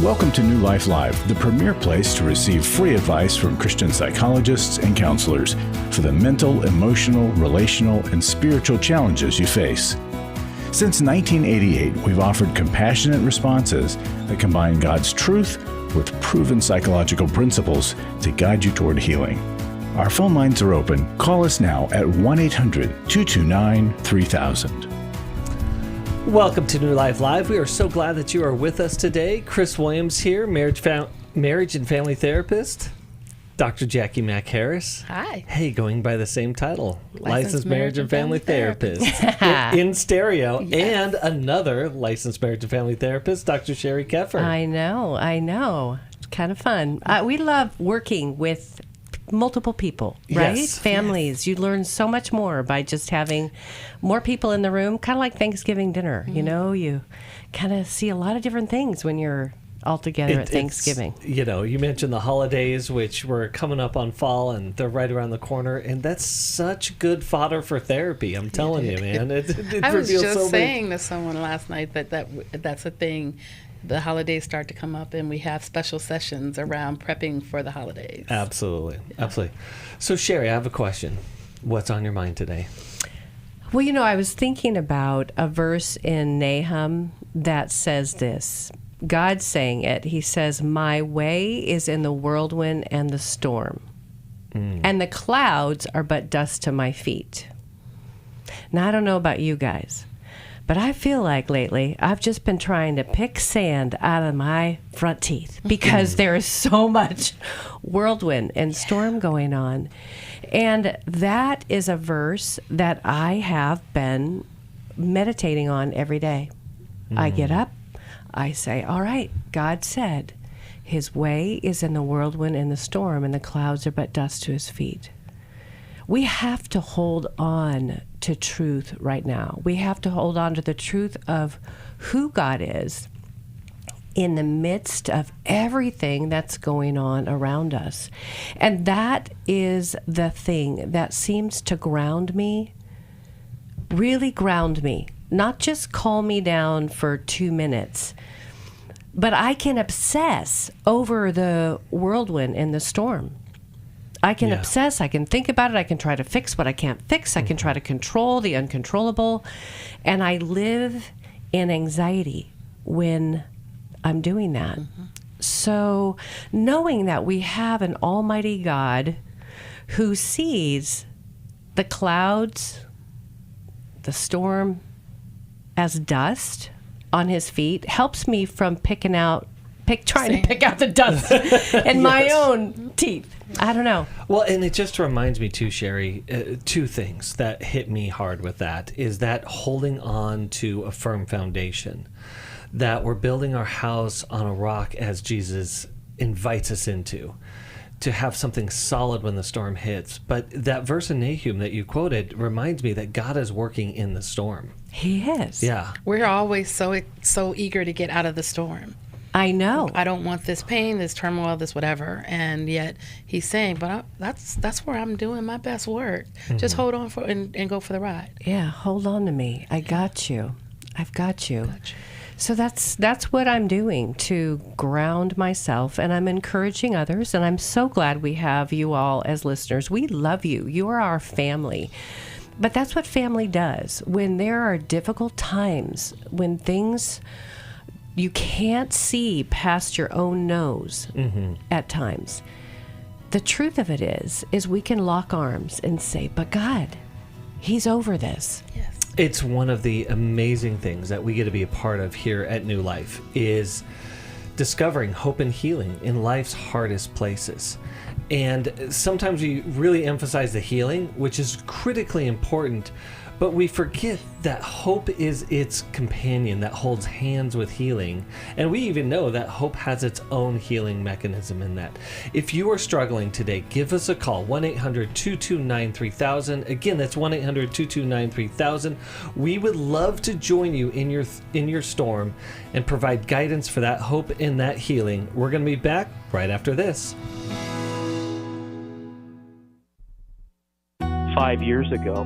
Welcome to New Life Live, the premier place to receive free advice from Christian psychologists and counselors for the mental, emotional, relational, and spiritual challenges you face. Since 1988, we've offered compassionate responses that combine God's truth with proven psychological principles to guide you toward healing. Our phone lines are open. Call us now at 1-800-229-3000. Welcome to New Life Live. We are so glad that you are with us today. Chris Williams here, marriage and family therapist. Dr. Jacqui Mack-Harris. Hi. Hey, going by the same title. Licensed marriage and family therapist. in stereo. Yes. And another licensed marriage and family therapist, Dr. Sheri Keffer. I know. It's kind of fun. We love working with multiple people, right? Yes. Families. You learn so much more by just having more people in the room, kind of like Thanksgiving dinner. You know, you kind of see a lot of different things when you're all together at Thanksgiving. You mentioned the holidays, which were coming up on fall, and they're right around the corner, and that's such good fodder for therapy. I'm telling you, man. It I was reveals just so saying to someone last night that's a thing. The holidays start to come up, and we have special sessions around prepping for the holidays. Absolutely. So, Sheri, I have a question. What's on your mind today? Well, I was thinking about a verse in Nahum that says this. God's saying it. He says, "My way is in the whirlwind and the storm, and the clouds are but dust to my feet." Now, I don't know about you guys, but I feel like lately I've just been trying to pick sand out of my front teeth because there is so much whirlwind and storm going on. And that is a verse that I have been meditating on every day. I get up, I say, all right, God said his way is in the whirlwind and the storm, and the clouds are but dust to his feet. We have to hold on to truth right now. We have to hold on to the truth of who God is in the midst of everything that's going on around us. And that is the thing that seems to ground me, really ground me, not just calm me down for 2 minutes, but I can obsess over the whirlwind and the storm. I can obsess, I can think about it, I can try to fix what I can't fix, I can try to control the uncontrollable, and I live in anxiety when I'm doing that. So knowing that we have an almighty God who sees the clouds, the storm as dust on his feet helps me from trying to pick out the dust in my own teeth. I don't know. Well, and it just reminds me too, Sheri, two things that hit me hard with that is that holding on to a firm foundation, that we're building our house on a rock as Jesus invites us into, to have something solid when the storm hits. But that verse in Nahum that you quoted reminds me that God is working in the storm. He is. Yeah. We're always so eager to get out of the storm. I know. I don't want this pain, this turmoil, this whatever. And yet he's saying, but that's where I'm doing my best work. Just hold on and go for the ride. Yeah, hold on to me. I got you. I've got you. So that's what I'm doing to ground myself, and I'm encouraging others, and I'm so glad we have you all as listeners. We love you. You are our family. But that's what family does. When there are difficult times, when things you can't see past your own nose at times, the truth of it is we can lock arms and say, but God, he's over this. Yes. It's one of the amazing things that we get to be a part of here at New Life is discovering hope and healing in life's hardest places. And sometimes we really emphasize the healing, which is critically important, but we forget that hope is its companion that holds hands with healing. And we even know that hope has its own healing mechanism in that. If you are struggling today, give us a call, 1-800-229-3000. Again, that's 1-800-229-3000. We would love to join you in your storm and provide guidance for that hope and that healing. We're going to be back right after this. 5 years ago,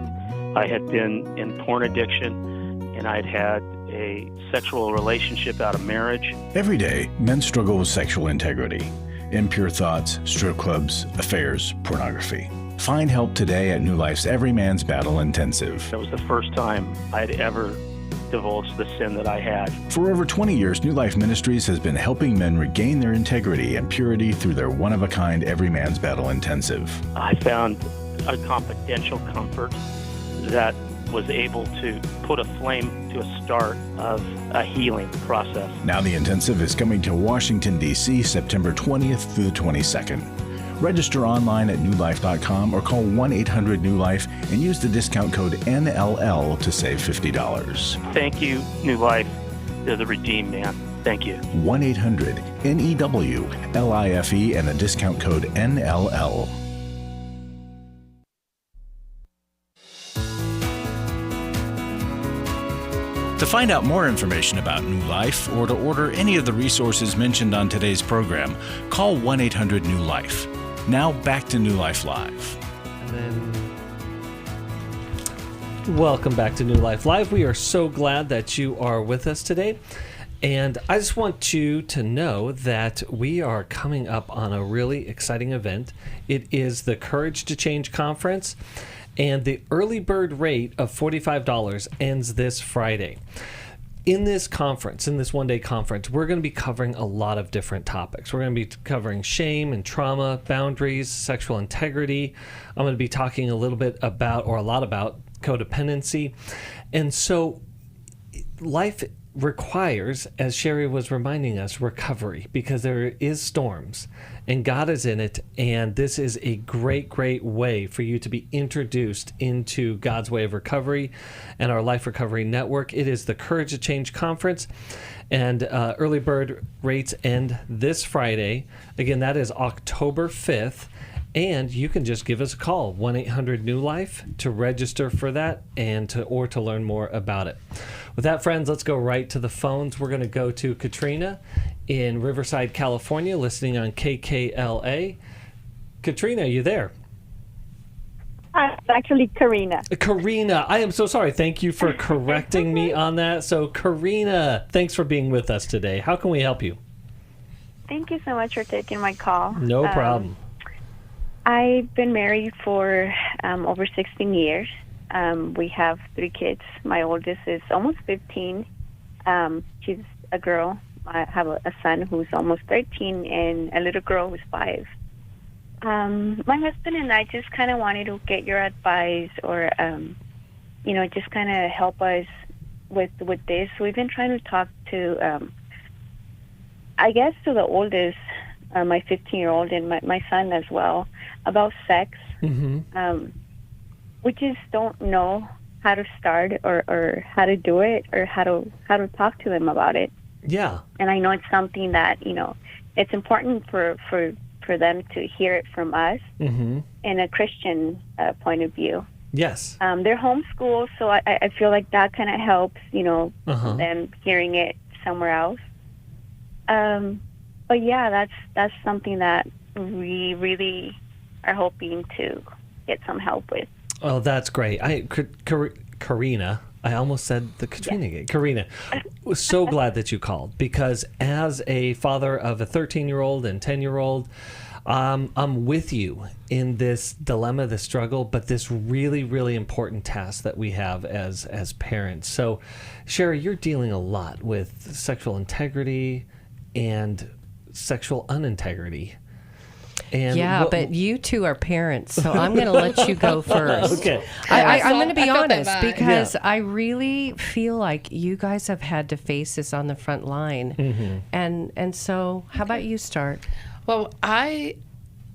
I had been in porn addiction, and I'd had a sexual relationship out of marriage. Every day, men struggle with sexual integrity, impure thoughts, strip clubs, affairs, pornography. Find help today at New Life's Every Man's Battle Intensive. That was the first time I'd ever divulged the sin that I had. For over 20 years, New Life Ministries has been helping men regain their integrity and purity through their one-of-a-kind Every Man's Battle Intensive. I found a confidential comfort that was able to put a flame to a start of a healing process. Now the intensive is coming to Washington, D.C., September 20th through the 22nd. Register online at newlife.com or call 1-800-NEW-LIFE and use the discount code NLL to save $50. Thank you, New Life. They're the redeemed, man. Thank you. 1-800-NEWLIFE and the discount code NLL. To find out more information about New Life or to order any of the resources mentioned on today's program, call 1-800-NEW-LIFE. Now back to New Life Live. And then, welcome back to New Life Live. We are so glad that you are with us today. And I just want you to know that we are coming up on a really exciting event. It is the Courage to Change Conference. And the early bird rate of $45 ends this Friday. In this conference, in this one-day conference, we're going to be covering a lot of different topics. We're going to be covering shame and trauma, boundaries, sexual integrity. I'm going to be talking a lot about codependency. And so life requires, as Sheri was reminding us, recovery, because there is storms and God is in it, and this is a great way for you to be introduced into God's way of recovery and our Life Recovery Network. It is the Courage to Change Conference, and early bird rates end this Friday. Again, that is October 5th. And you can just give us a call, 1-800-NEW-LIFE, to register for that and to learn more about it. With that, friends, let's go right to the phones. We're going to go to Katrina in Riverside, California, listening on KKLA. Katrina, are you there? It's actually Karina. Karina, I am so sorry. Thank you for correcting me on that. So, Karina, thanks for being with us today. How can we help you? Thank you so much for taking my call. No problem. I've been married for over 16 years. We have 3 kids. My oldest is almost 15. She's a girl. I have a son who's almost 13 and a little girl who's 5. My husband and I just kind of wanted to get your advice or, just kind of help us with this. We've been trying to talk to, to the oldest, my 15-year-old and my son as well, about sex. Mm-hmm. We just don't know how to start or how to do it or how to talk to them about it. Yeah. And I know it's something that, it's important for them to hear it from us in a Christian point of view. Yes. They're homeschooled, so I feel like that kind of helps, them hearing it somewhere else. But yeah, that's something that we really are hoping to get some help with. Oh, that's great. Karina, I almost said the Katrina again. Karina, was so glad that you called, because as a father of a 13-year-old and 10-year-old, I'm with you in this dilemma, this struggle, but this really, really important task that we have as parents. So, Sheri, you're dealing a lot with sexual integrity and sexual unintegrity. And but you two are parents, so I'm going to let you go first. Okay. I'm going to be honest, because I really feel like you guys have had to face this on the front line. And so how about you start? Well, I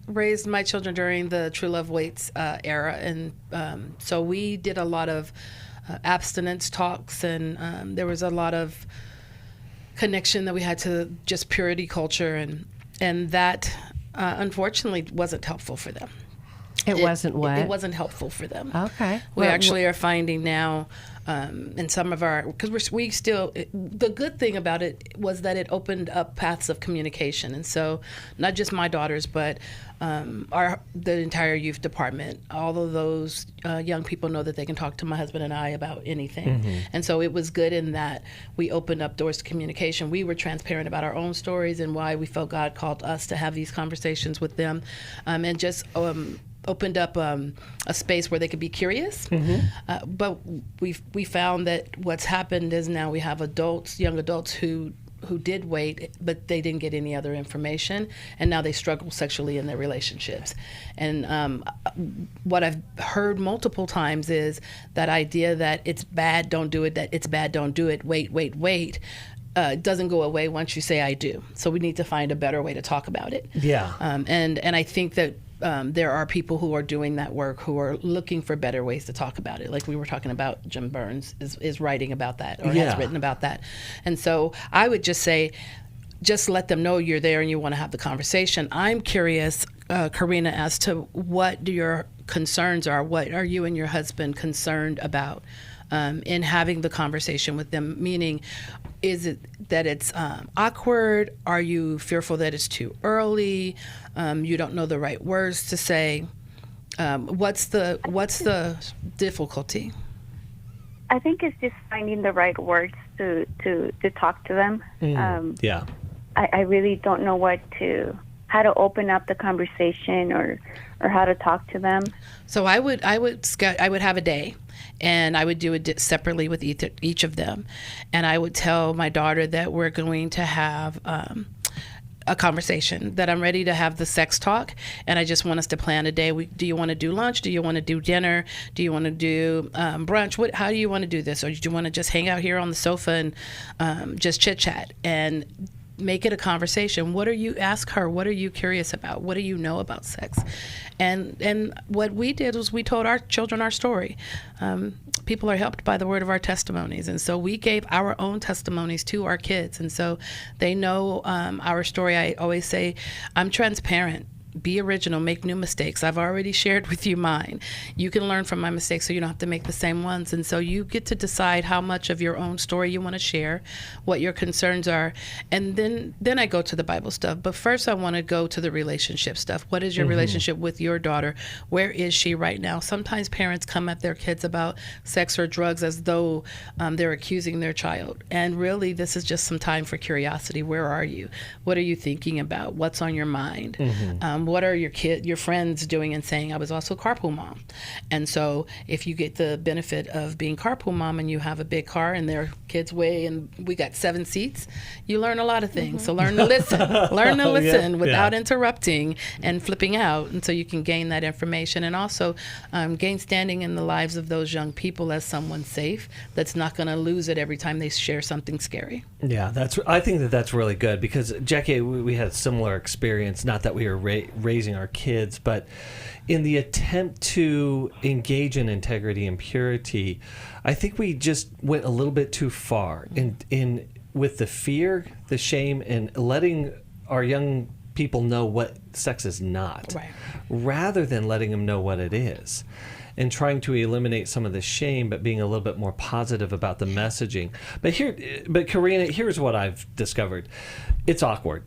raised my children during the True Love Waits era, and so we did a lot of abstinence talks, and there was a lot of connection that we had to just purity culture, and that unfortunately wasn't helpful for them. It wasn't what? It wasn't helpful for them. Okay. We actually are finding now in some of our, because we still, the good thing about it was that it opened up paths of communication. And so not just my daughters, but the entire youth department, all of those young people know that they can talk to my husband and I about anything. And so it was good in that we opened up doors to communication. We were transparent about our own stories and why we felt God called us to have these conversations with them, and just opened up a space where they could be curious. But we found that what's happened is now we have young adults who did wait, but they didn't get any other information, and now they struggle sexually in their relationships. And what I've heard multiple times is that idea that it's bad, don't do it, that it's bad, don't do it, wait, doesn't go away once you say I do. So we need to find a better way to talk about it. Yeah. And I think that there are people who are doing that work who are looking for better ways to talk about it. Like we were talking about, Jim Burns is writing about that, or has written about that. And so I would just say, just let them know you're there and you want to have the conversation. I'm curious, Karina, as to what your concerns are. What are you and your husband concerned about in having the conversation with them? Meaning, is it that it's awkward? Are you fearful that it's too early? You don't know the right words to say. What's the difficulty? I think it's just finding the right words to talk to them. Yeah. I really don't know how to open up the conversation or how to talk to them. So I would have a day, and I would do it separately with each of them, and I would tell my daughter that we're going to have a conversation, that I'm ready to have the sex talk, and I just want us to plan a day. Do you want to do lunch? Do you want to do dinner? Do you want to do brunch? How do you want to do this? Or do you want to just hang out here on the sofa and just chit chat and make it a conversation? Ask her, what are you curious about? What do you know about sex? And what we did was we told our children our story. People are helped by the word of our testimonies. And so we gave our own testimonies to our kids. And so they know our story. I always say, I'm transparent. Be original, make new mistakes. I've already shared with you mine. You can learn from my mistakes so you don't have to make the same ones. And so you get to decide how much of your own story you want to share, what your concerns are. And then I go to the Bible stuff. But first I want to go to the relationship stuff. What is your relationship with your daughter? Where is she right now? Sometimes parents come at their kids about sex or drugs as though they're accusing their child. And really, this is just some time for curiosity. Where are you? What are you thinking about? What's on your mind? What are your friends doing and saying? I was also carpool mom. And so if you get the benefit of being carpool mom and you have a big car and their kids weigh, and we got 7 seats, you learn a lot of things. So learn to listen. Learn to listen without interrupting and flipping out. And so you can gain that information, and also gain standing in the lives of those young people as someone safe that's not going to lose it every time they share something scary. Yeah, I think that's really good, because Jacqui, we had a similar experience. Not that we were raising our kids, but in the attempt to engage in integrity and purity, I think we just went a little bit too far in with the fear, the shame, and letting our young people know what sex is not, right, rather than letting them know what it is. And trying to eliminate some of the shame, but being a little bit more positive about the messaging. But Karina, here's what I've discovered: it's awkward.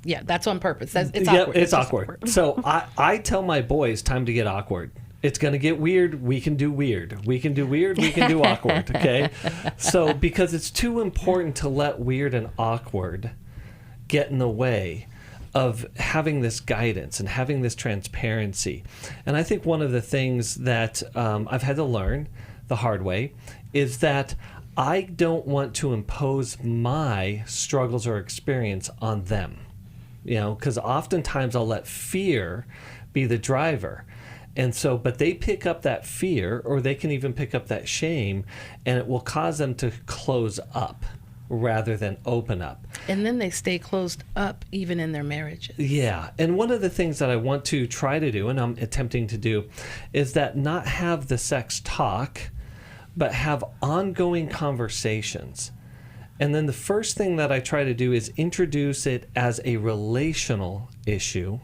That's on purpose. It's awkward. It's awkward. So I tell my boys, time to get awkward. It's going to get weird. We can do weird. We can do weird. We can do awkward. Okay. So because it's too important to let weird and awkward get in the way of having this guidance and having this transparency. And I think one of the things that I've had to learn the hard way is that I don't want to impose my struggles or experience on them. Because oftentimes I'll let fear be the driver. And so, but they pick up that fear, or they can even pick up that shame, and it will cause them to close up rather than open up. And then they stay closed up even in their marriages. Yeah. And one of the things that I want to try to do, and I'm attempting to do, is that not have the sex talk, but have ongoing conversations. And then the first thing that I try to do is introduce it as a relational issue,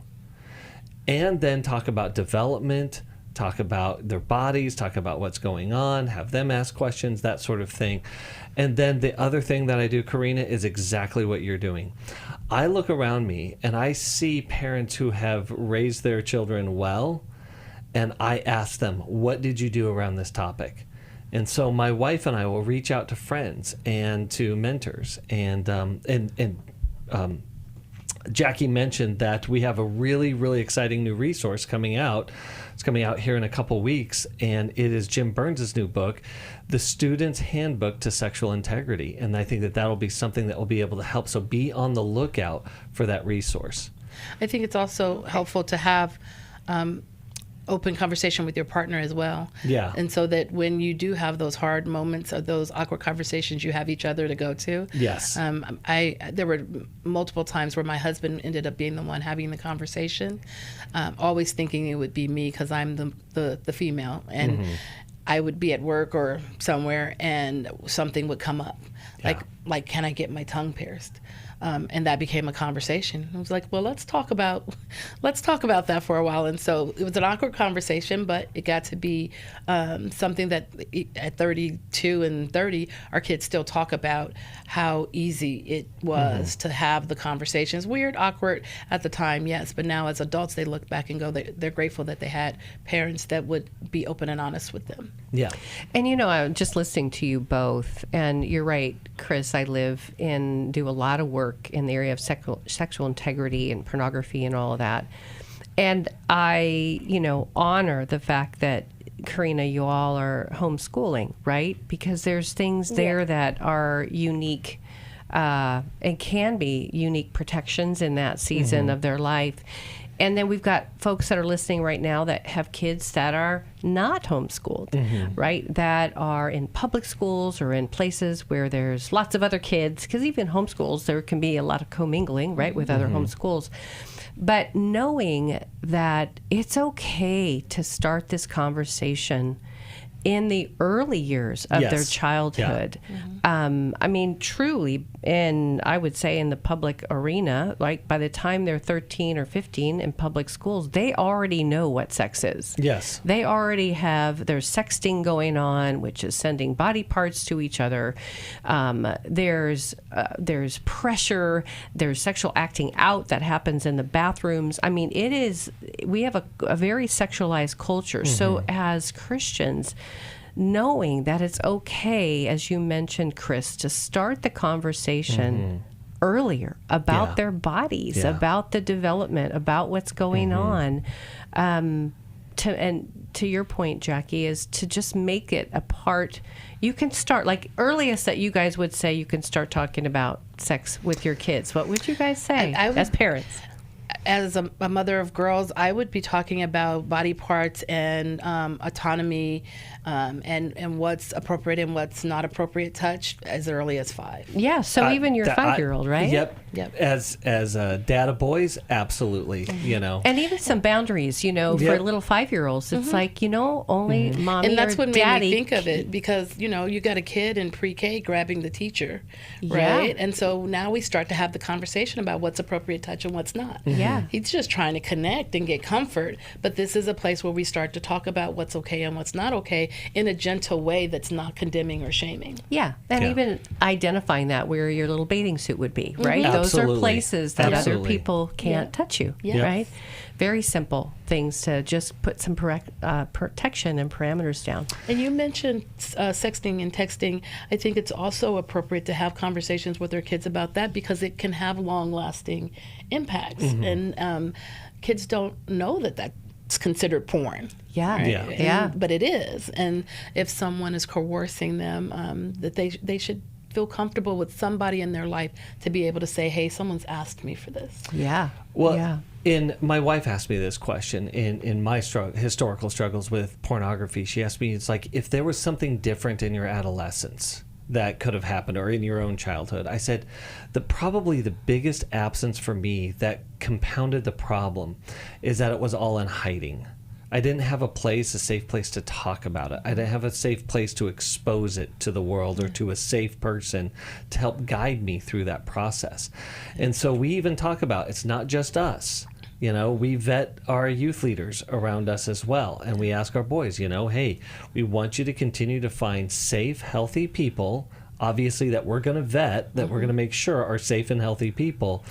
and then talk about development, talk about their bodies, talk about what's going on, have them ask questions, that sort of thing. And then the other thing that I do, Karina, is exactly what you're doing. I look around me and I see parents who have raised their children well, and I ask them, what did you do around this topic? And so my wife and I will reach out to friends and to mentors. And Jacqui mentioned that we have a really, really exciting new resource coming out. It's coming out here in a couple weeks, and it is Jim Burns' new book, The Student's Handbook to Sexual Integrity. And I think that that'll be something that will be able to help. So be on the lookout for that resource. I think it's also helpful to have open conversation with your partner as well. Yeah. And so that when you do have those hard moments or those awkward conversations, you have each other to go to. Yes. There were multiple times where my husband ended up being the one having the conversation, always thinking it would be me because I'm the female. And I would be at work or somewhere and something would come up. Yeah. Like, can I get my tongue pierced? And that became a conversation. I was like, well, let's talk about that for a while. And so it was an awkward conversation, but it got to be something that at 32 and 30, our kids still talk about how easy it was to have the conversations. Weird, awkward at the time, yes, but now as adults, they look back and go, they're grateful that they had parents that would be open and honest with them. Yeah. And I'm just listening to you both, and you're right, Chris. I live and do a lot of work in the area of sexual integrity and pornography and all of that. And I, honor the fact that, Karina, you all are homeschooling, right? Because there's things there that are unique and can be unique protections in that season of their life. And then we've got folks that are listening right now that have kids that are not homeschooled, right? That are in public schools or in places where there's lots of other kids. Because even homeschools, there can be a lot of commingling, right, with other homeschools. But knowing that it's okay to start this conversation in the early years of their childhood. I mean, truly, and I would say in the public arena, like by the time they're 13 or 15 in public schools, they already know what sex is. Yes. They already have, there's sexting going on, which is sending body parts to each other. There's pressure, there's sexual acting out that happens in the bathrooms. I mean, we have a very sexualized culture. So as Christians, knowing that it's okay, as you mentioned, Chris, to start the conversation earlier about their bodies, about the development, about what's going on. To your point, Jacqui, is to just make it a part. You can start, like earliest that you guys would say you can start talking about sex with your kids. What would you guys say as parents? As a mother of girls, I would be talking about body parts and autonomy and what's appropriate and what's not appropriate touch as early as 5. Yeah, so even your 5-year-old, right? Yep. Yep. As a dad of boys, absolutely, And even some boundaries, for little 5-year-olds. It's like, only mommy and that's or what daddy. made me think of it, because, you got a kid in pre-K grabbing the teacher, right? And so now we start to have the conversation about what's appropriate touch and what's not. Yeah. He's just trying to connect and get comfort, but this is a place where we start to talk about what's okay and what's not okay in a gentle way that's not condemning or shaming. Yeah, and even identifying that where your little bathing suit would be, right? Those Absolutely. are places that other Absolutely. people can't touch you, right? Very simple things to just put some protection and parameters down. And you mentioned sexting and texting. I think it's also appropriate to have conversations with our kids about that, because it can have long-lasting impacts. And kids don't know that that's considered porn. Yeah, right? But it is. And if someone is coercing them, that they should feel comfortable with somebody in their life to be able to say, hey, someone's asked me for this. Yeah. Well, my wife asked me this question in my historical struggles with pornography. She asked me, it's like, if there was something different in your adolescence that could have happened, or in your own childhood, I said, probably the biggest absence for me that compounded the problem is that it was all in hiding. I didn't have a safe place to talk about it. I didn't have a safe place to expose it to the world, or to a safe person to help guide me through that process. And so we even talk about, it's not just us. You know, we vet our youth leaders around us as well. And we ask our boys, you know, hey, we want you to continue to find safe, healthy people, obviously, that we're going to vet, that we're going to make sure are safe and healthy people,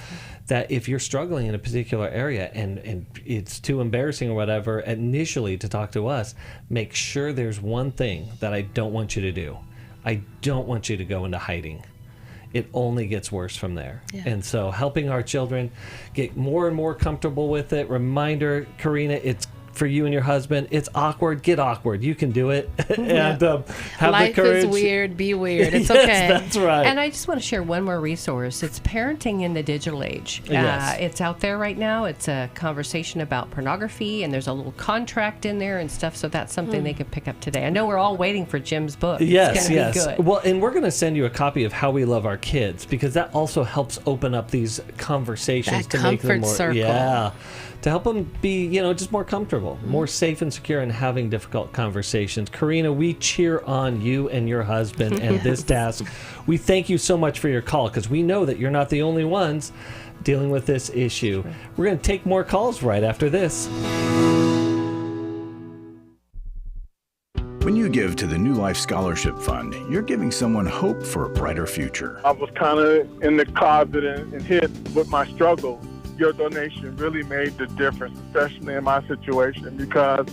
that if you're struggling in a particular area and it's too embarrassing or whatever initially to talk to us, make sure there's one thing that I don't want you to do. I don't want you to go into hiding. It only gets worse from there. Yeah. And so helping our children get more and more comfortable with it. Reminder, Karina, it's for you and your husband. It's awkward. Get awkward. You can do it. And have Life the courage. is weird. Be weird. It's yes, okay. That's right. And I just want to share one more resource. It's Parenting in the Digital Age. Yes. It's out there right now. It's a conversation about pornography, and there's a little contract in there and stuff, so that's something they can pick up today. I know we're all waiting for Jim's book. Yes, it's gonna be good. Well, and we're going to send you a copy of How We Love Our Kids, because that also helps open up these conversations That to make them comfort more, circle. yeah, to help them be, you know, just more comfortable, more safe and secure in having difficult conversations. Karina, we cheer on you and your husband and this task. We thank you so much for your call, because we know that you're not the only ones dealing with this issue. Sure. We're going to take more calls right after this. When you give to the New Life Scholarship Fund, you're giving someone hope for a brighter future. I was kind of in the closet and hit with my struggle. Your donation really made the difference, especially in my situation, because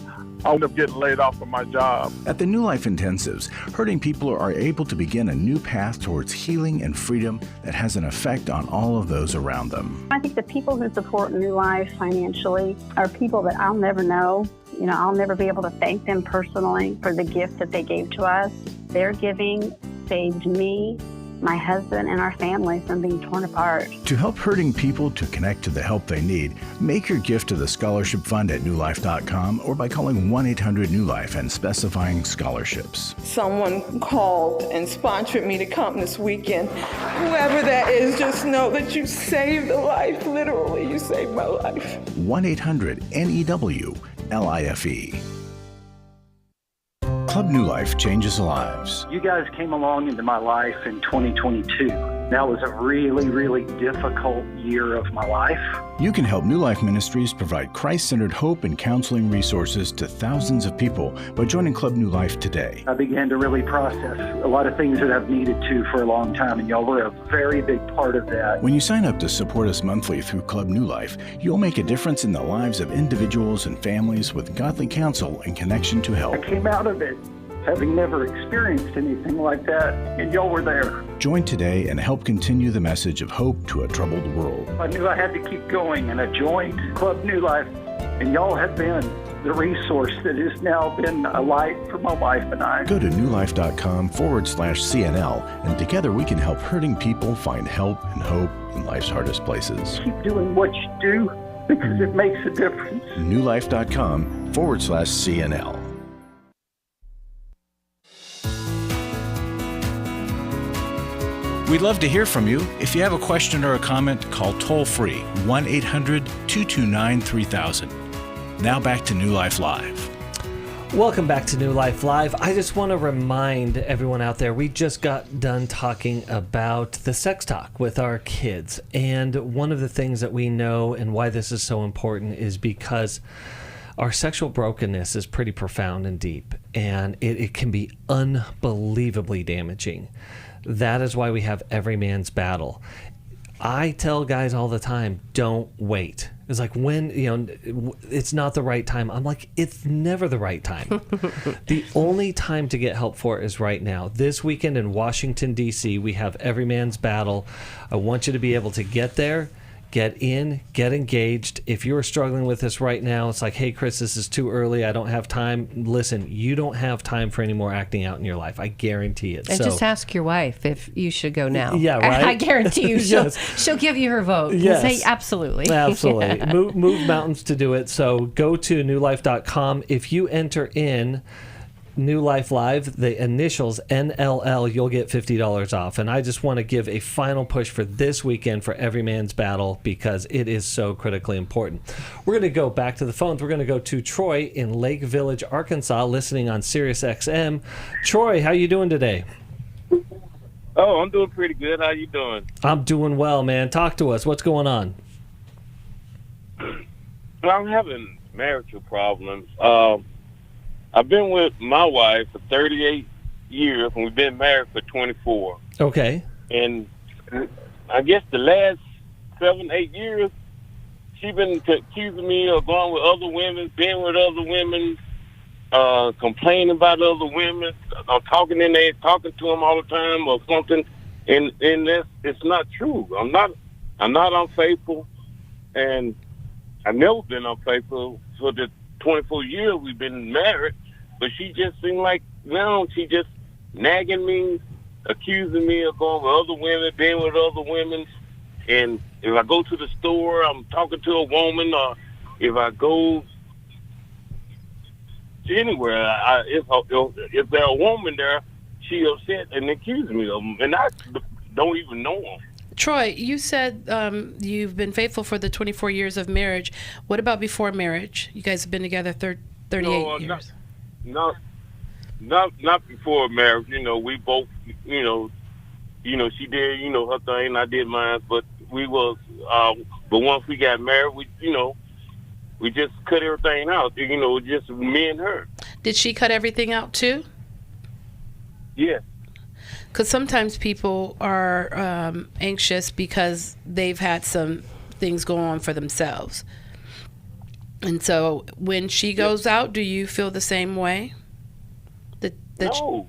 I would have getting laid off from my job. At the New Life Intensives, hurting people are able to begin a new path towards healing and freedom that has an effect on all of those around them. I think the people who support New Life financially are people that I'll never know. You know, I'll never be able to thank them personally for the gift that they gave to us. Their giving saved me, my husband, and our family from being torn apart. To help hurting people to connect to the help they need, make your gift to the Scholarship Fund at newlife.com or by calling 1-800-NEW-LIFE and specifying scholarships. Someone called and sponsored me to come this weekend. Whoever that is, just know that you saved a life. Literally, you saved my life. 1-800-NEW-LIFE. Club New Life changes lives. You guys came along into my life in 2022. That was a really, really difficult year of my life. You can help New Life Ministries provide Christ-centered hope and counseling resources to thousands of people by joining Club New Life today. I began to really process a lot of things that I've needed to for a long time, and y'all were a very big part of that. When you sign up to support us monthly through Club New Life, you'll make a difference in the lives of individuals and families with godly counsel and connection to help. I came out of it having never experienced anything like that, and y'all were there. Join today and help continue the message of hope to a troubled world. I knew I had to keep going, and I joined Club New Life, and y'all have been the resource that has now been a light for my wife and I. Go to newlife.com/CNL, and together we can help hurting people find help and hope in life's hardest places. Keep doing what you do, because it makes a difference. newlife.com/CNL. We'd love to hear from you. If you have a question or a comment, call toll-free 1-800-229-3000. Now back to New Life Live. Welcome back to New Life Live. I just want to remind everyone out there, we just got done talking about the sex talk with our kids. And one of the things that we know and why this is so important is because our sexual brokenness is pretty profound and deep, and it can be unbelievably damaging. That is why we have Every Man's Battle. I tell guys all the time, don't wait. It's like, when, it's not the right time. I'm like, it's never the right time. The only time to get help for it is right now. This weekend in Washington, D.C., we have Every Man's Battle. I want you to be able to get there, get in, get engaged. If you're struggling with this right now, it's like, hey, Chris, this is too early. I don't have time. Listen, you don't have time for any more acting out in your life. I guarantee it. And just ask your wife if you should go now. Yeah, right? I guarantee you Yes. she'll give you her vote. Yes. Say absolutely. Absolutely. Yeah. Move mountains to do it. So go to newlife.com. If you enter in New Life Live, the initials NLL, you'll get $50 off. And I just want to give a final push for this weekend for Every Man's Battle, because it is so critically important. We're going to go back to the phones. We're going to go to Troy in Lake Village, Arkansas, listening on Sirius XM. Troy, how you doing today? Oh, I'm doing pretty good. How you doing? I'm doing well, man. Talk to us. What's going on? I'm having marital problems. I've been with my wife for 38 years, and we've been married for 24. Okay. And I guess the last 7-8 years, she's been accusing me of going with other women, being with other women, complaining about other women, talking in there, talking to them all the time or something. And it's not true. I'm not unfaithful, and I've never been unfaithful for the 24 years we've been married. But she just seemed like now she just nagging me, accusing me of going with other women, being with other women. And if I go to the store, I'm talking to a woman, or if I go anywhere, if there's a woman there, she upset and accuses me of them, and I don't even know them. Troy, you said you've been faithful for the 24 years of marriage. What about before marriage? You guys have been together 38 years. Not before marriage. We both, she did, her thing, I did mine, but we was, but once we got married, we just cut everything out, just me and her. Did she cut everything out too? Yeah. Because sometimes people are anxious because they've had some things go on for themselves. And so when she goes out, do you feel the same way? No,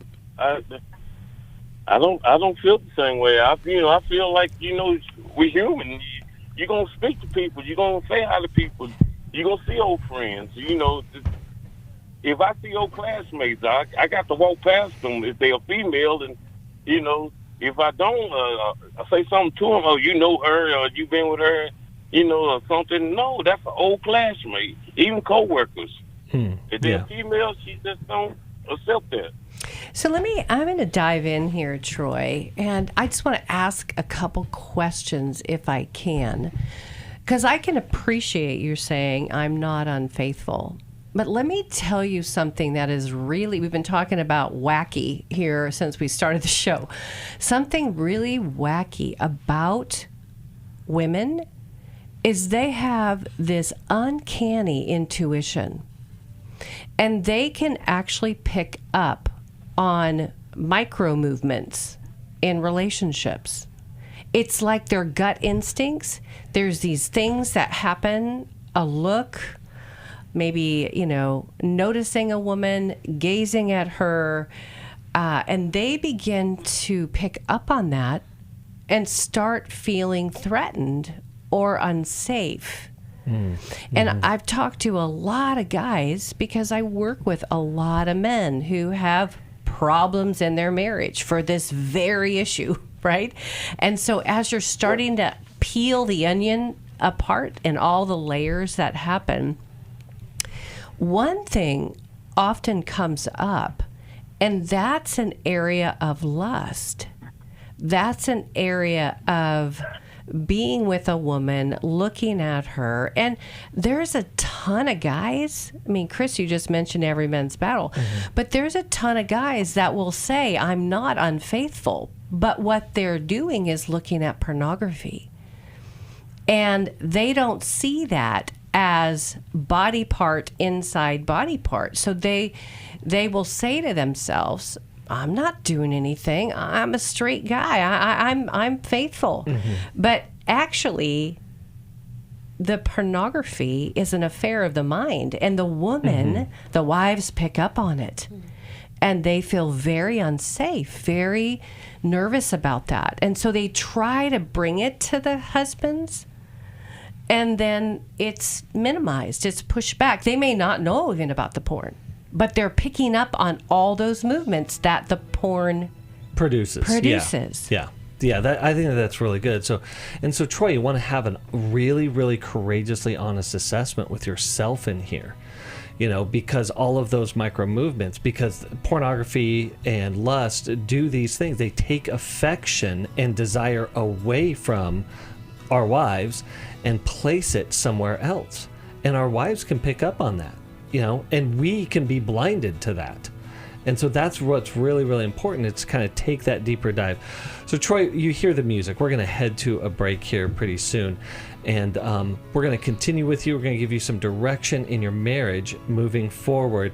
I don't feel the same way. I feel like, we're human. You're going to speak to people. You're going to say hi to people. You're going to see old friends. If I see old classmates, I got to walk past them if they're female. And, if I don't, I say something to them, you know her, or you been with her, or something. No, that's an old classmate, even co-workers. If they're female, she just don't accept that. So I'm going to dive in here, Troy, and I just want to ask a couple questions if I can, because I can appreciate you saying I'm not unfaithful. But let me tell you something that is really, we've been talking about wacky here since we started the show. Something really wacky about women is they have this uncanny intuition, and they can actually pick up on micro movements in relationships. It's like their gut instincts. There's these things that happen, a look, maybe, noticing a woman, gazing at her, and they begin to pick up on that and start feeling threatened or unsafe. And I've talked to a lot of guys because I work with a lot of men who have problems in their marriage for this very issue, right? And so as you're starting to peel the onion apart and all the layers that happen, one thing often comes up, and that's an area of lust. That's an area of being with a woman, looking at her. And there's a ton of guys. I mean, Chris, you just mentioned every man's battle. But there's a ton of guys that will say, I'm not unfaithful. But what they're doing is looking at pornography. And they don't see that as body part inside body part. So they will say to themselves, I'm not doing anything. I'm a straight guy. I'm faithful. But actually, the pornography is an affair of the mind, and the woman, the wives pick up on it, and they feel very unsafe, very nervous about that, and so they try to bring it to the husbands. And then it's minimized. It's pushed back. They may not know even about the porn, but they're picking up on all those movements that the porn produces. Yeah. I think that's really good. So Troy, you want to have a really, really courageously honest assessment with yourself in here, because all of those micro movements, because pornography and lust do these things. They take affection and desire away from our wives and place it somewhere else. And our wives can pick up on that, and we can be blinded to that. And so that's what's really, really important. It's kind of take that deeper dive. So Troy, you hear the music. We're going to head to a break here pretty soon. And we're going to continue with you. We're going to give you some direction in your marriage moving forward.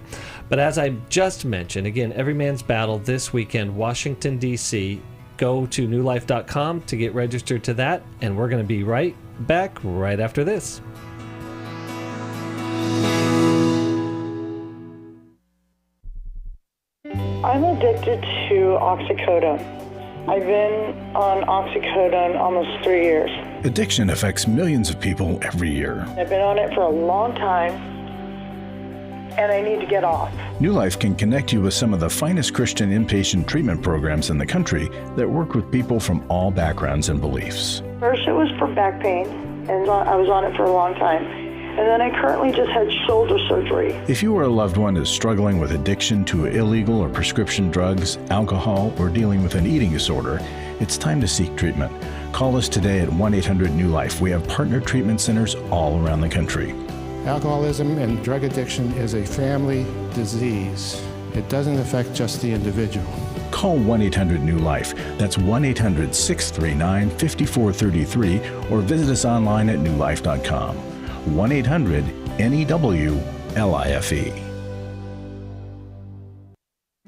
But as I just mentioned, again, Every Man's Battle this weekend, Washington, D.C. Go to newlife.com to get registered to that. And we're going to be right back right after this. I'm addicted to oxycodone. I've been on oxycodone almost 3 years. Addiction affects millions of people every year. I've been on it for a long time, and I need to get off. New Life can connect you with some of the finest Christian inpatient treatment programs in the country that work with people from all backgrounds and beliefs. First, it was for back pain, and I was on it for a long time. And then I currently just had shoulder surgery. If you or a loved one is struggling with addiction to illegal or prescription drugs, alcohol, or dealing with an eating disorder, it's time to seek treatment. Call us today at 1-800-NEW-LIFE. We have partner treatment centers all around the country. Alcoholism and drug addiction is a family disease. It doesn't affect just the individual. Call 1-800-NEW-LIFE. That's 1-800-639-5433 or visit us online at newlife.com. 1-800-NEW-LIFE.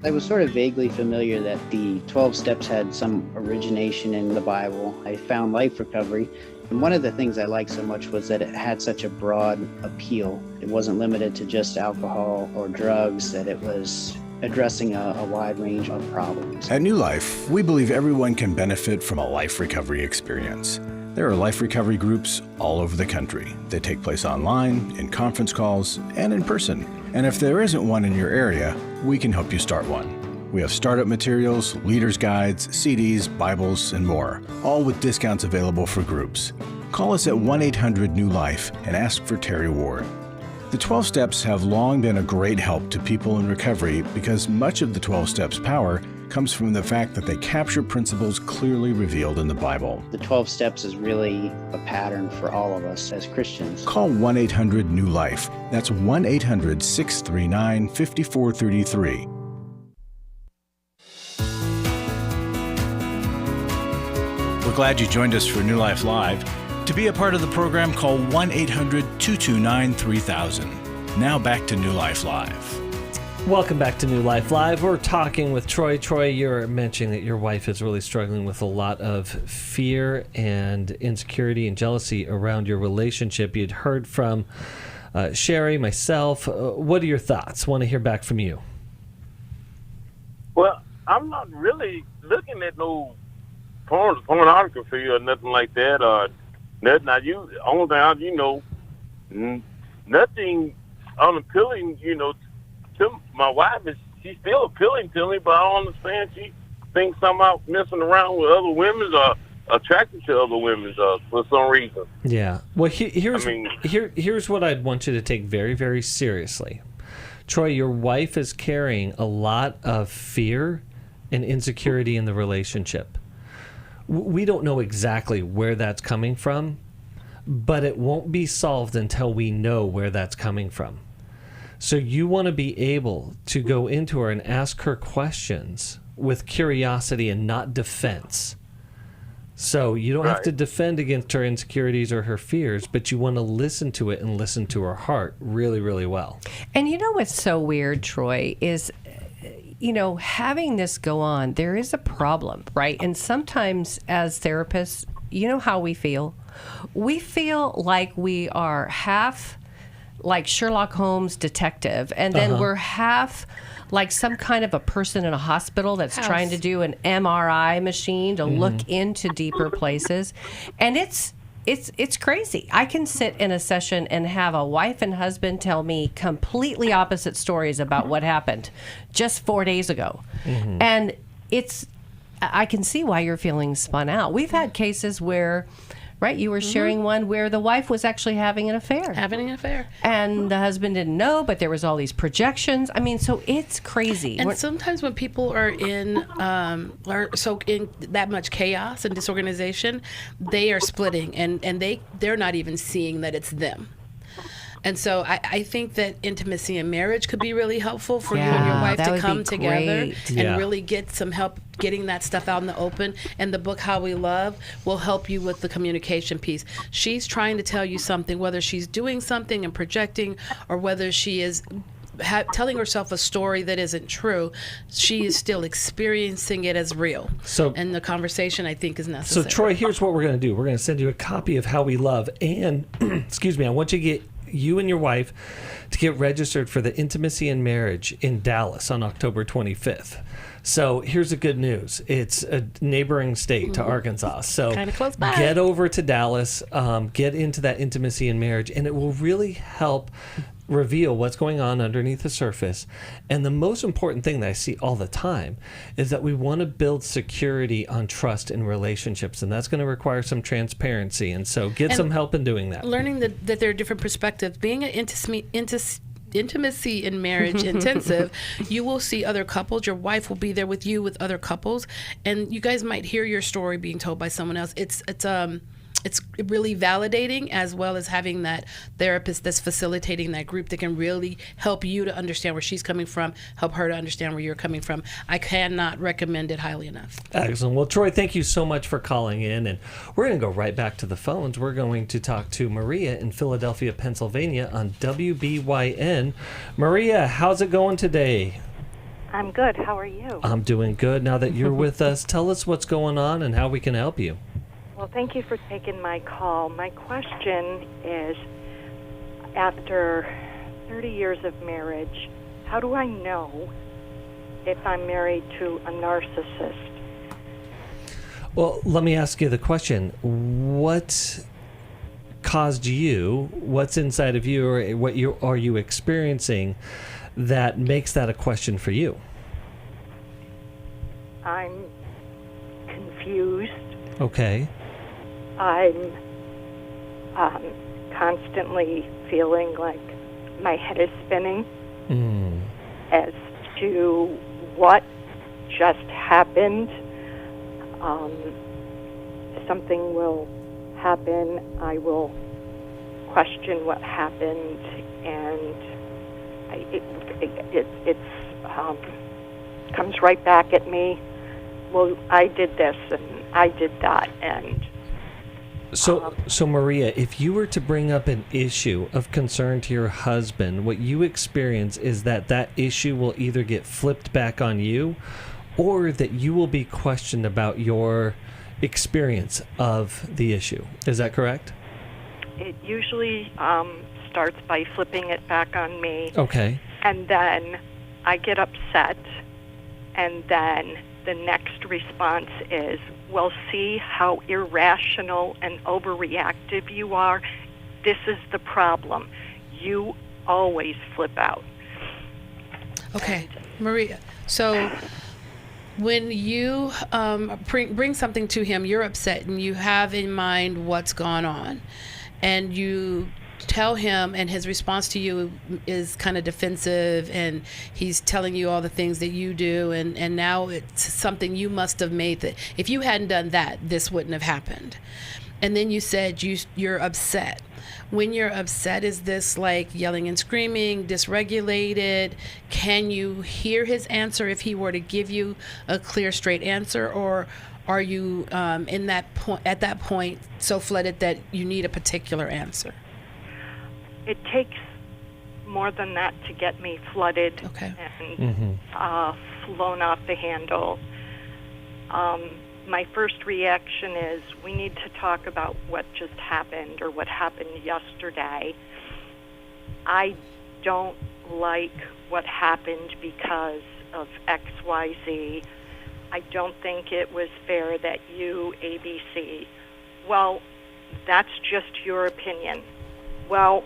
I was sort of vaguely familiar that the 12 steps had some origination in the Bible. I found Life Recovery, and one of the things I liked so much was that it had such a broad appeal. It wasn't limited to just alcohol or drugs, that it was addressing a wide range of problems. At New Life, we believe everyone can benefit from a life recovery experience. There are life recovery groups all over the country. They take place online, in conference calls, and in person. And if there isn't one in your area, we can help you start one. We have startup materials, leaders' guides, CDs, Bibles, and more, all with discounts available for groups. Call us at 1-800-NEW-LIFE and ask for Terry Ward. The 12 Steps have long been a great help to people in recovery because much of the 12 Steps' power comes from the fact that they capture principles clearly revealed in the Bible. The 12 steps is really a pattern for all of us as Christians. Call 1-800-NEW-LIFE. That's 1-800-639-5433. We're glad you joined us for New Life Live. To be a part of the program, call 1-800-229-3000. Now back to New Life Live. Welcome back to New Life Live. We're talking with Troy. Troy, you're mentioning that your wife is really struggling with a lot of fear and insecurity and jealousy around your relationship. You'd heard from Sheri, myself. What are your thoughts? Want to hear back from you. Well, I'm not really looking at no pornography or nothing like that. Nothing. Only thing nothing unappealing. To my wife she's still appealing to me, but I don't understand. She thinks I'm out messing around with other women or attracted to other women for some reason. Yeah. Well, here's what I'd want you to take very, very seriously. Troy, your wife is carrying a lot of fear and insecurity in the relationship. We don't know exactly where that's coming from, but it won't be solved until we know where that's coming from. So you want to be able to go into her and ask her questions with curiosity and not defense. So you don't have to defend against her insecurities or her fears, but you want to listen to it and listen to her heart really, really well. And you know what's so weird, Troy, is having this go on, there is a problem, right? And sometimes as therapists, you know how we feel? We feel like we are half like Sherlock Holmes detective, and then we're half like some kind of a person in a hospital that's trying to do an MRI machine to look into deeper places. And it's crazy. I can sit in a session and have a wife and husband tell me completely opposite stories about what happened just 4 days ago. And I can see why you're feeling spun out. We've had cases where, right, you were sharing one where the wife was actually having an affair. And the husband didn't know, but there was all these projections. I mean, so it's crazy. And sometimes when people are in that much chaos and disorganization, they are splitting, and they're not even seeing that it's them. And so I think that intimacy in marriage could be really helpful for you and your wife to come together and really get some help getting that stuff out in the open. And the book, How We Love, will help you with the communication piece. She's trying to tell you something, whether she's doing something and projecting or whether she is telling herself a story that isn't true. She is still experiencing it as real. And the conversation, I think, is necessary. So, Troy, here's what we're going to do. We're going to send you a copy of How We Love. And, excuse me, I want you to get you and your wife to get registered for the Intimacy in Marriage in Dallas on October 25th. So here's the good news. It's a neighboring state to Arkansas. So kind of close by. Get over to Dallas, get into that intimacy in marriage, and it will really help reveal what's going on underneath the surface. And the most important thing that I see all the time is that we want to build security on trust in relationships, and that's going to require some transparency. And so get some help in doing that. Learning that there are different perspectives. Being an intimacy in marriage intensive, you will see other couples. Your wife will be there with you with other couples, and you guys might hear your story being told by someone else. It's really validating, as well as having that therapist that's facilitating that group that can really help you to understand where she's coming from, help her to understand where you're coming from. I cannot recommend it highly enough. Excellent. Well, Troy, thank you so much for calling in, and we're going to go right back to the phones. We're going to talk to Maria in Philadelphia, Pennsylvania on WBYN. Maria, how's it going today? I'm good. How are you? I'm doing good. Now that you're with us, tell us what's going on and how we can help you. Well, thank you for taking my call. My question is, after 30 years of marriage, how do I know if I'm married to a narcissist? Well, let me ask you the question. What caused you, what's inside of you, or what are you experiencing that makes that a question for you? I'm confused. Okay. I'm constantly feeling like my head is spinning as to what just happened. Something will happen. I will question what happened, and it comes right back at me. Well, I did this and I did that, and So Maria, if you were to bring up an issue of concern to your husband, what you experience is that issue will either get flipped back on you, or that you will be questioned about your experience of the issue. Is that correct? It usually starts by flipping it back on me. Okay. And then I get upset, and then the next response is, well, see how irrational and overreactive you are? This is the problem. You always flip out. Okay, Maria, so when you bring something to him, you're upset and you have in mind what's gone on, and you tell him, and his response to you is kind of defensive, and he's telling you all the things that you do, and now it's something you must have made that if you hadn't done that, this wouldn't have happened. And then you said you're upset. When you're upset, is this like yelling and screaming, dysregulated? Can you hear his answer if he were to give you a clear, straight answer, or are you at that point so flooded that you need a particular answer? It takes more than that to get me flooded and flown off the handle. My first reaction is, we need to talk about what just happened or what happened yesterday. I don't like what happened because of XYZ. I don't think it was fair that you, ABC. Well, that's just your opinion. Well,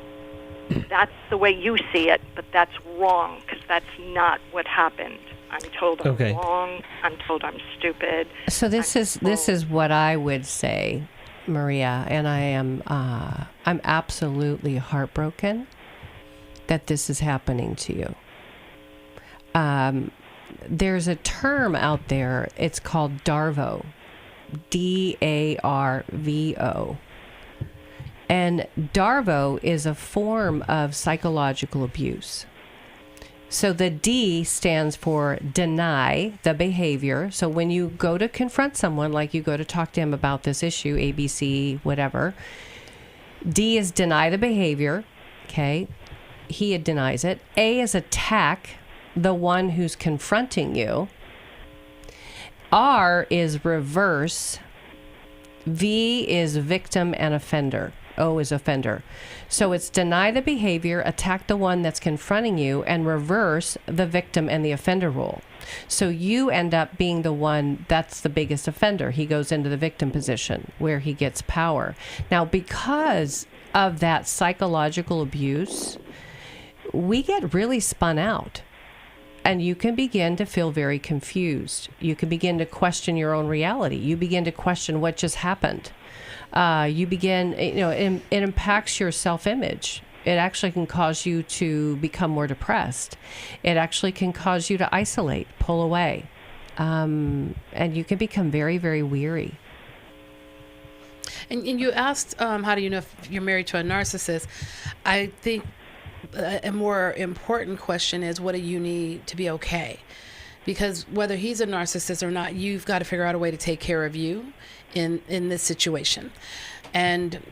that's the way you see it, but that's wrong, because that's not what happened. I'm told I'm wrong. I'm told I'm stupid. So this is what I would say, Maria, and I'm absolutely heartbroken that this is happening to you. There's a term out there. It's called DARVO, DARVO. And DARVO is a form of psychological abuse. So the D stands for deny the behavior. So when you go to confront someone, like you go to talk to him about this issue, ABC, whatever, D is deny the behavior. Okay. He denies it. A is attack the one who's confronting you. R is reverse. V is victim and offender. O is offender. So it's deny the behavior, attack the one that's confronting you, and reverse the victim and the offender role. So you end up being the one that's the biggest offender. He goes into the victim position where he gets power. Now, because of that psychological abuse, we get really spun out. And you can begin to feel very confused. You can begin to question your own reality. You begin to question what just happened. You begin, it impacts your self-image. It actually can cause you to become more depressed. It actually can cause you to isolate, pull away. And you can become very, very weary. And you asked, how do you know if you're married to a narcissist? I think a more important question is, what do you need to be okay? Because whether he's a narcissist or not, you've got to figure out a way to take care of you in this situation. And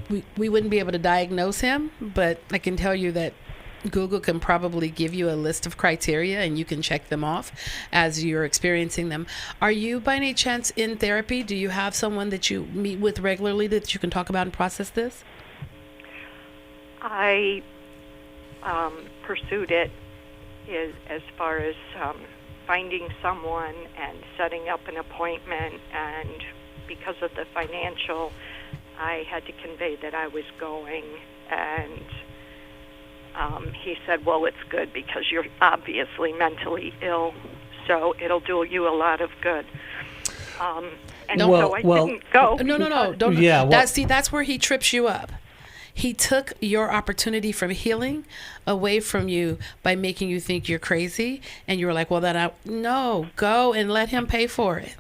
we wouldn't be able to diagnose him, but I can tell you that Google can probably give you a list of criteria and you can check them off as you're experiencing them. Are you by any chance in therapy? Do you have someone that you meet with regularly that you can talk about and process this? I pursued it as far as finding someone and setting up an appointment, and because of the financial, I had to convey that I was going, and he said, well, it's good because you're obviously mentally ill, so it'll do you a lot of good. And so I didn't go. No, don't. Yeah, that's where he trips you up. He took your opportunity from healing away from you by making you think you're crazy, and you were like, well, no, go and let him pay for it.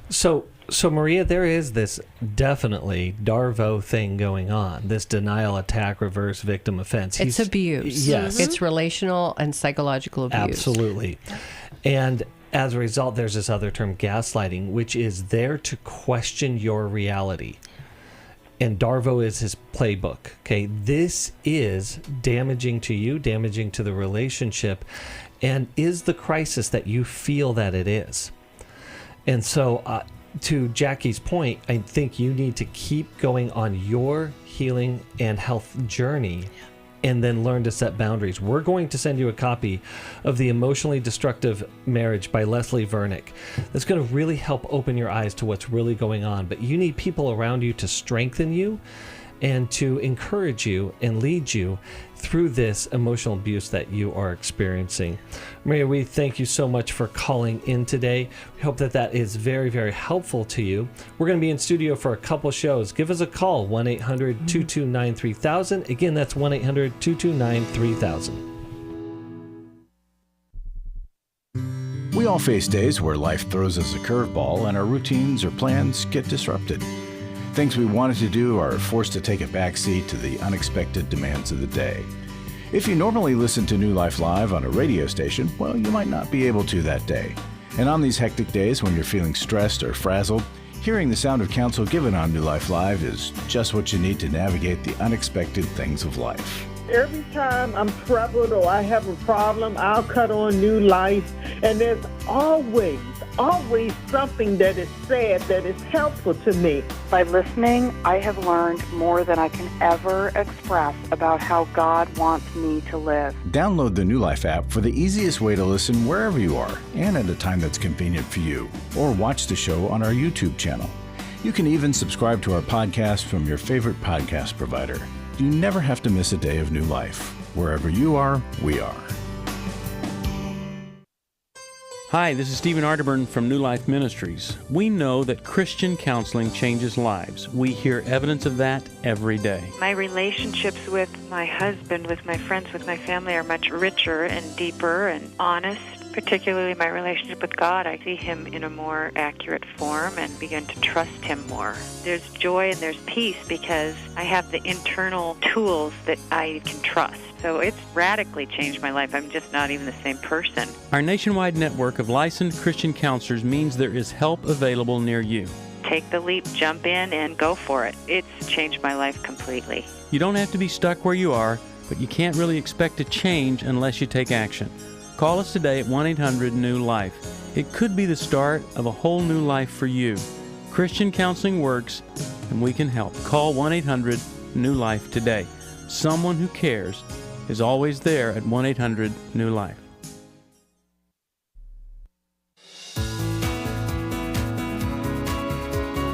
So Maria, there is this definitely DARVO thing going on, this denial, attack, reverse, victim, offense. It's abuse. Yes. It's relational and psychological abuse. Absolutely. And as a result, there's this other term, gaslighting, which is there to question your reality. And DARVO is his playbook. Okay, this is damaging to you, damaging to the relationship, and is the crisis that you feel that it is. And so, to Jacqui's point, I think you need to keep going on your healing and health journey, and then learn to set boundaries. We're going to send you a copy of The Emotionally Destructive Marriage by Leslie Vernick. That's going to really help open your eyes to what's really going on. But you need people around you to strengthen you and to encourage you and lead you through this emotional abuse that you are experiencing. Maria, we thank you so much for calling in today. We hope that is very, very helpful to you. We're going to be in studio for a couple shows. Give us a call, 1-800-229-3000. Again, that's 1-800-229-3000. We all face days where life throws us a curveball and our routines or plans get disrupted. Things we wanted to do are forced to take a backseat to the unexpected demands of the day. If you normally listen to New Life Live on a radio station, well, you might not be able to that day. And on these hectic days when you're feeling stressed or frazzled, hearing the sound of counsel given on New Life Live is just what you need to navigate the unexpected things of life. Every time I'm troubled or I have a problem, I'll cut on New Life, and there's always something that is said that is helpful to me. By listening, I have learned more than I can ever express about how God wants me to live. Download the New Life app for the easiest way to listen wherever you are and at a time that's convenient for you, or watch the show on our YouTube channel. You can even subscribe to our podcast from your favorite podcast provider. You never have to miss a day of New Life. Wherever you are, we are. Hi, this is Stephen Arterburn from New Life Ministries. We know that Christian counseling changes lives. We hear evidence of that every day. My relationships with my husband, with my friends, with my family are much richer and deeper and honest particularly my relationship with God. I see him in a more accurate form and begin to trust him more. There's joy and there's peace because I have the internal tools that I can trust. So it's radically changed my life. I'm just not even the same person. Our nationwide network of licensed Christian counselors means there is help available near you. Take the leap, jump in, and go for it. It's changed my life completely. You don't have to be stuck where you are, but you can't really expect to change unless you take action. Call us today at 1-800-NEW-LIFE. It could be the start of a whole new life for you. Christian counseling works, and we can help. Call 1-800-NEW-LIFE today. Someone who cares is always there at 1-800-NEW-LIFE.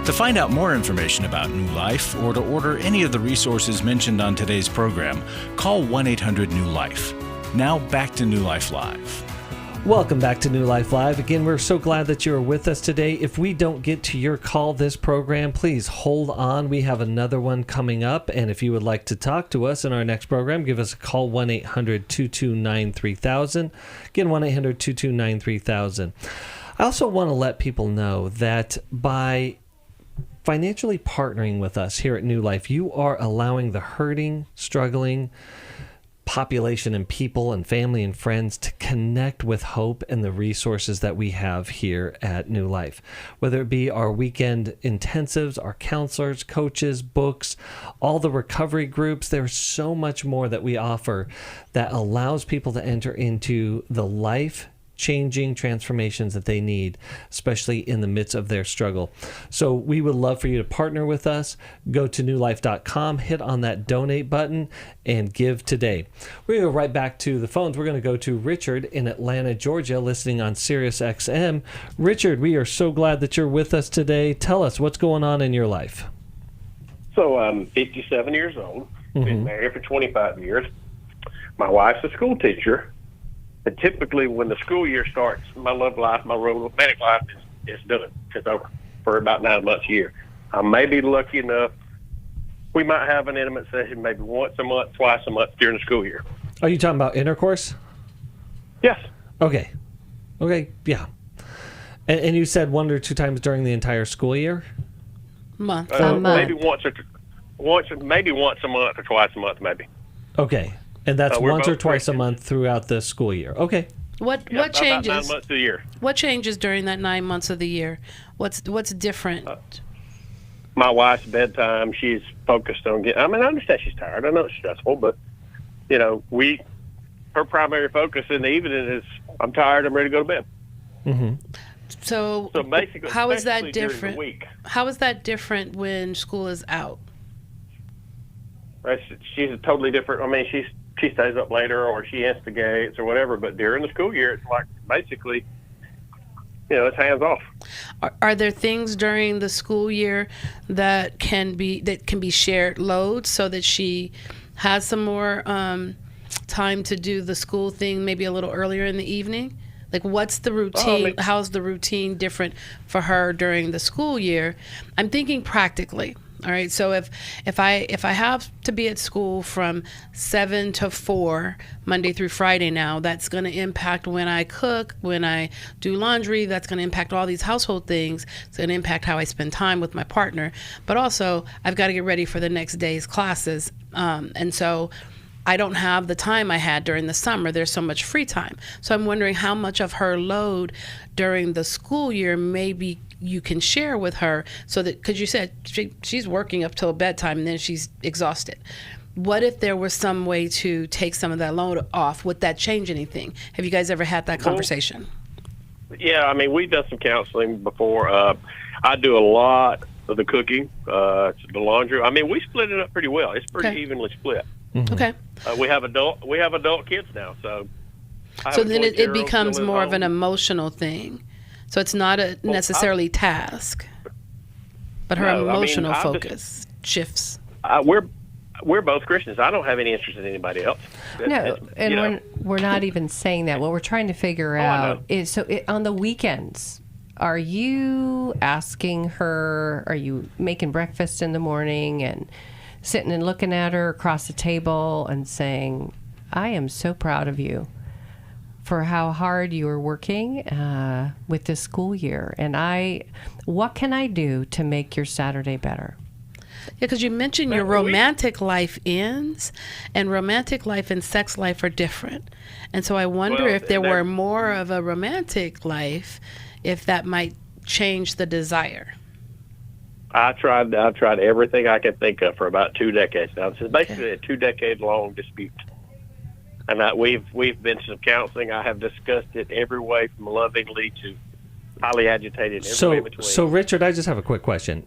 To find out more information about New Life or to order any of the resources mentioned on today's program, call 1-800-NEW-LIFE. Now back to New Life Live. Welcome back to New Life Live. Again, we're so glad that you are with us today. If we don't get to your call this program, please hold on. We have another one coming up, and if you would like to talk to us in our next program, give us a call, 1-800-229-3000. Again, 1-800-229-3000. I also want to let people know that by financially partnering with us here at New Life, you are allowing the hurting, struggling population and people and family and friends to connect with hope and the resources that we have here at New Life. Whether it be our weekend intensives, our counselors, coaches, books, all the recovery groups, there's so much more that we offer that allows people to enter into the life changing transformations that they need, especially in the midst of their struggle. So we would love for you to partner with us. Go to newlife.com, hit on that donate button, and give today. We're going to go right back to the phones. We're going to go to Richard in Atlanta, Georgia, listening on Sirius XM. Richard, we are so glad that you're with us today. Tell us what's going on in your life. So I'm 57 years old, been married for 25 years. My wife's a school teacher. And typically, when the school year starts, my love life, my romantic life is done. It's over for about 9 months a year. I may be lucky enough. We might have an intimate session maybe once a month, twice a month during the school year. Are you talking about intercourse? Yes. Okay, yeah. And you said 1 or 2 times during the entire school year? Month. Maybe once a month or twice a month, maybe. Okay. And that's once or twice a month throughout the school year. Okay. What changes? About 9 months of the year. What changes during that 9 months of the year? What's different? My wife's bedtime. She's focused on getting. I mean, I understand she's tired. I know it's stressful, but her primary focus in the evening is, I'm tired. I'm ready to go to bed. Mm-hmm. So basically, how is that different? During the week. How is that different when school is out? She's a totally different. I mean, she stays up later or she instigates or whatever, but during the school year, it's like basically, it's hands off. Are there things during the school year that can be shared loads so that she has some more time to do the school thing maybe a little earlier in the evening? Like, what's the routine? How's the routine different for her during the school year? I'm thinking practically. All right. So if I have to be at school from 7 to 4 Monday through Friday now, that's going to impact when I cook, when I do laundry. That's going to impact all these household things. It's going to impact how I spend time with my partner. But also, I've got to get ready for the next day's classes. And so I don't have the time I had during the summer. There's so much free time. So I'm wondering how much of her load during the school year maybe you can share with her, so that, because you said she's working up till bedtime and then she's exhausted. What if there was some way to take some of that load off? Would that change anything? Have you guys ever had that conversation? Yeah, I mean, we've done some counseling before. I do a lot of the cooking, the laundry. I mean, we split it up pretty well. It's pretty evenly split. Mm-hmm. Okay. We have adult kids now, so. So then it becomes more of an emotional thing. So it's not a necessarily task, but her emotional focus shifts. We're both Christians. I don't have any interest in anybody else. No, and we're not even saying that. What we're trying to figure out is, on the weekends, are you asking her, are you making breakfast in the morning and sitting and looking at her across the table and saying, I am so proud of you for how hard you are working with this school year. And what can I do to make your Saturday better? Yeah, because you mentioned your romantic life ends, and romantic life and sex life are different. And so I wonder if there were more of a romantic life, if that might change the desire. I've tried everything I can think of for about 2 decades now. This is basically a 2-decade-long dispute. And we've been to some counseling. I have discussed it every way from lovingly to highly agitated, every way in between. So, Richard, I just have a quick question.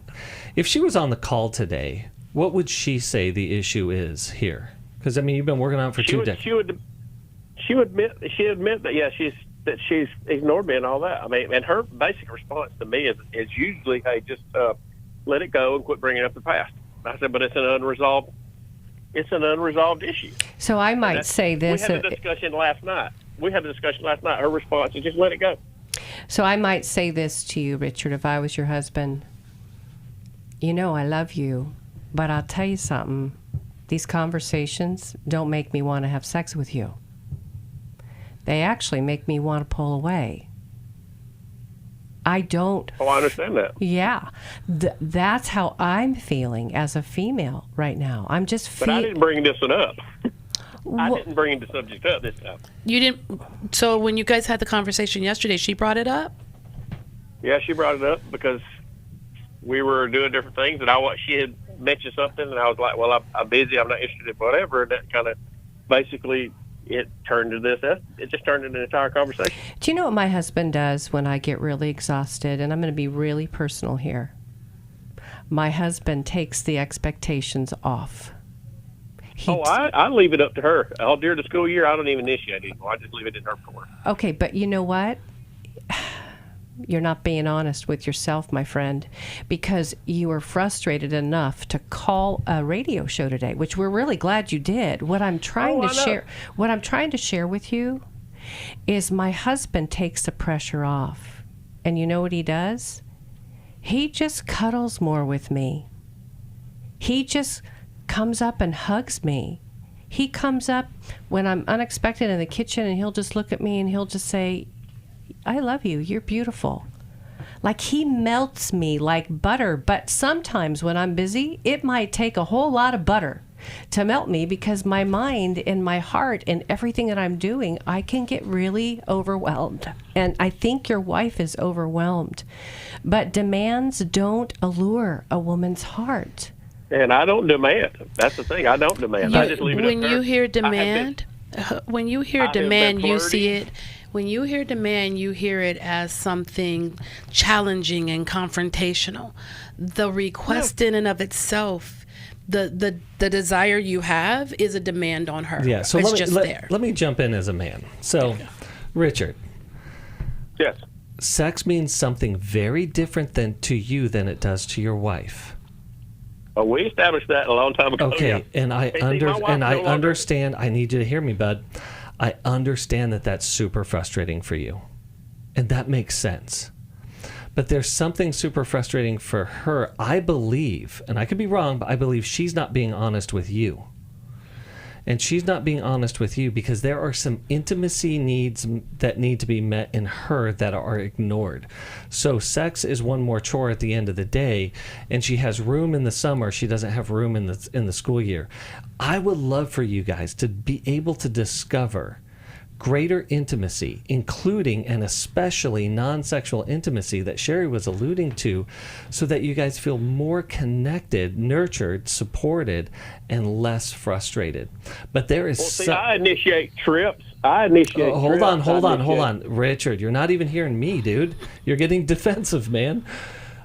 If she was on the call today, what would she say the issue is here? Because, I mean, you've been working on it for 2 decades. She would admit that, yeah, she's ignored me and all that. I mean, and her basic response to me is usually, hey, just let it go and quit bringing up the past. I said, but it's an unresolved issue. So I might say this. We had a discussion last night. Her response is just let it go. So I might say this to you, Richard, if I was your husband. You know I love you, but I'll tell you something. These conversations don't make me want to have sex with you. They actually make me want to pull away. I don't. Oh, I understand that. Yeah. That's how I'm feeling as a female right now. I'm just But I didn't bring this one up. I didn't bring the subject up this time. You didn't. So when you guys had the conversation yesterday, she brought it up? Yeah, she brought it up because we were doing different things, and she had mentioned something, and I was like, well, I'm busy, I'm not interested in whatever, and that kind of basically it turned to this. It just turned into an entire conversation. Do you know what my husband does when I get really exhausted? And I'm going to be really personal here. My husband takes the expectations off. I leave it up to her. All during the school year, I don't even initiate anymore. I just leave it in her court. Okay, but you know what? You're not being honest with yourself, my friend, because you were frustrated enough to call a radio show today, which we're really glad you did. What I'm trying to share with you is my husband takes the pressure off. And you know what he does? He just cuddles more with me. He just comes up and hugs me. He comes up when I'm unexpected in the kitchen, and he'll just look at me and he'll just say, I love you. You're beautiful. Like he melts me like butter. But sometimes when I'm busy, it might take a whole lot of butter to melt me, because my mind and my heart and everything that I'm doing, I can get really overwhelmed. And I think your wife is overwhelmed. But demands don't allure a woman's heart. And I don't demand. That's the thing. I don't demand. I just leave it up to her. When you hear demand, you see it. When you hear demand, you hear it as something challenging and confrontational. The request in and of itself, the desire you have is a demand on her. Yeah, so let me jump in as a man. So, Richard. Yes. Sex means something very different to you than it does to your wife. Oh, we established that a long time ago. Okay, yeah. and I understand. I need you to hear me, bud. I understand that that's super frustrating for you, and that makes sense. But there's something super frustrating for her. I believe, and I could be wrong, but I believe she's not being honest with you. And she's not being honest with you because there are some intimacy needs that need to be met in her that are ignored. So sex is one more chore at the end of the day, and she has room in the summer. She doesn't have room in the school year. I would love for you guys to be able to discover greater intimacy, including and especially non-sexual intimacy that Sheri was alluding to, so that you guys feel more connected, nurtured, supported, and less frustrated. But there is I initiate trips. Hold on. Richard, you're not even hearing me, dude. You're getting defensive, man.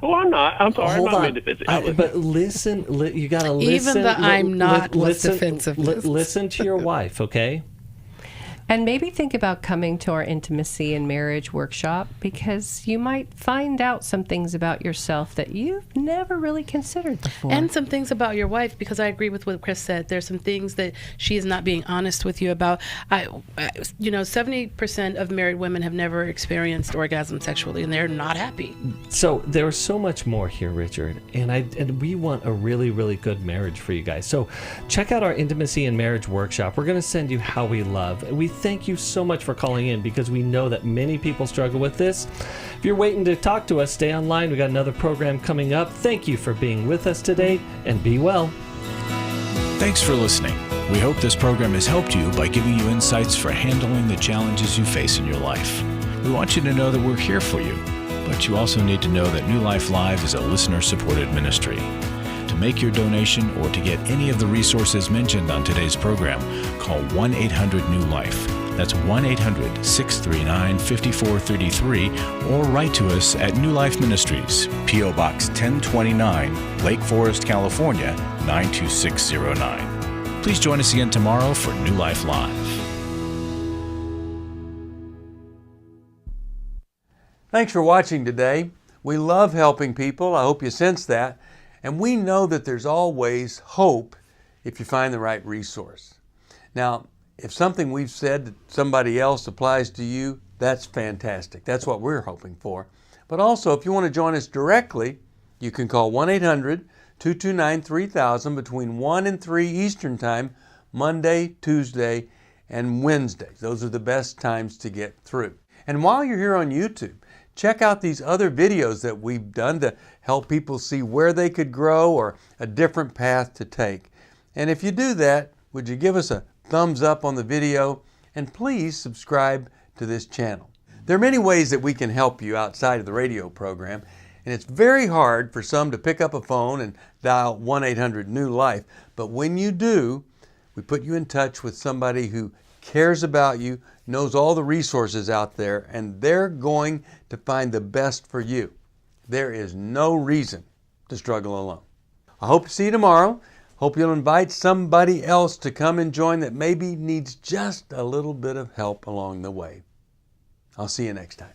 Oh, I'm not. I'm sorry. Hold I'm not on. defensive. But listen, you got to listen. Even the I'm not was defensive. Listen to your wife, okay? And maybe think about coming to our intimacy and marriage workshop, because you might find out some things about yourself that you've never really considered before. And some things about your wife, because I agree with what Chris said. There's some things that she is not being honest with you about. 70% of married women have never experienced orgasm sexually, and they're not happy. So there's so much more here, Richard, and we want a really, really good marriage for you guys. So check out our intimacy and marriage workshop. We're going to send you How We Love. We thank you so much for calling in, because we know that many people struggle with this. If you're waiting to talk to us, stay online. We got another program coming up. Thank you for being with us today, and be well. Thanks for listening. We hope this program has helped you by giving you insights for handling the challenges you face in your life. We want you to know that we're here for you, but you also need to know that New Life Live is a listener-supported ministry. To make your donation or to get any of the resources mentioned on today's program, call 1-800-NEW-LIFE. That's 1-800-639-5433, or write to us at New Life Ministries, P.O. Box 1029, Lake Forest, California, 92609. Please join us again tomorrow for New Life Live. Thanks for watching today. We love helping people. I hope you sense that. And we know that there's always hope if you find the right resource. Now, if something we've said to somebody else applies to you, that's fantastic. That's what we're hoping for. But also, if you want to join us directly, you can call 1-800-229-3000 between 1 and 3 Eastern Time, Monday, Tuesday, and Wednesdays. Those are the best times to get through. And while you're here on YouTube, check out these other videos that we've done to help people see where they could grow or a different path to take. And if you do that, would you give us a thumbs up on the video, and please subscribe to this channel. There are many ways that we can help you outside of the radio program, and it's very hard for some to pick up a phone and dial 1-800-NEW-LIFE, but when you do, we put you in touch with somebody who cares about you, knows all the resources out there, and they're going to find the best for you. There is no reason to struggle alone. I hope to see you tomorrow. Hope you'll invite somebody else to come and join that maybe needs just a little bit of help along the way. I'll see you next time.